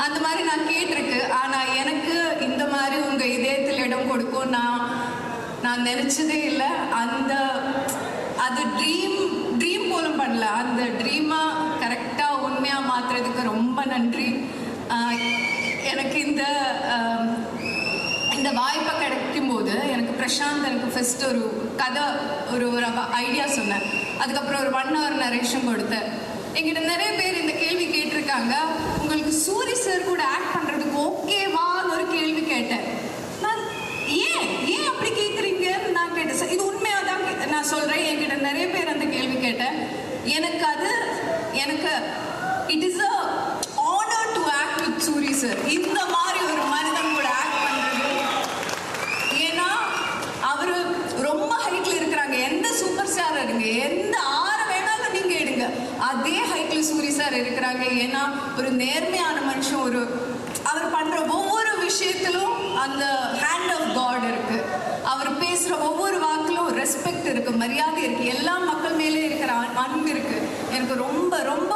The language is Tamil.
அந்த மாதிரி நான் கேட்டிருக்கு. ஆனால் எனக்கு இந்த மாதிரி உங்கள் இதயத்தில் இடம் கொடுக்கும் நான் நினச்சதே இல்லை. அது ட்ரீம் போலும் பண்ணல. அந்த ட்ரீமாக கரெக்டாக உண்மையாக மாற்றுறதுக்கு ரொம்ப நன்றி. எனக்கு இந்த வாய்ப்பை கிடைக்கும் போது எனக்கு பிரசாந்த் எனக்கு ஃபர்ஸ்ட் ஒரு கதை ஒரு ஐடியா சொன்னேன். அதுக்கப்புறம் ஒரு 1 hour நரேஷன் கொடுத்தேன். என்கிட்ட நிறைய பேர் இந்த கேள்வி கேட்டிருக்காங்க, உங்களுக்கு சூரி சார் கூட ஆக்ட் பண்ணுறதுக்கு ஓகேவான்னு ஒரு கேள்வி கேட்டேன். நான் ஏன் அப்படி கேட்குறீங்கன்னு நான் கேட்டேன். சார் இது உண்மையாக தான் நான் சொல்கிறேன். என்கிட்ட நிறைய பேர் அந்த கேள்வி கேட்டேன். எனக்கு it is a honour to act with Soori sir. இந்த மாதிரி ஒரு மனிதன் கூட ஆக்ட் பண்ணுறது. ஏன்னா அவர் ரொம்ப ஹைட்டில் இருக்கிறாங்க. எந்த சூப்பர் ஸ்டார் இருங்க, எந்த வேணாலும் நீங்கள் எடுங்க, அதே ஹைட்டில் சூரி சார் இருக்கிறாங்க. ஏன்னா ஒரு நேர்மையான மனுஷன். அவர் பண்ணுற ஒவ்வொரு விஷயத்திலும் அந்த ஹேண்ட் ஆஃப் காட் இருக்கு. அவர் பேசுகிற ஒவ்வொரு வாக்கிலும் ரெஸ்பெக்ட் இருக்கு, மரியாதை இருக்கு, எல்லா மக்கள் மேலே இருக்கிற அன்பு இருக்கு. எனக்கு ரொம்ப ரொம்ப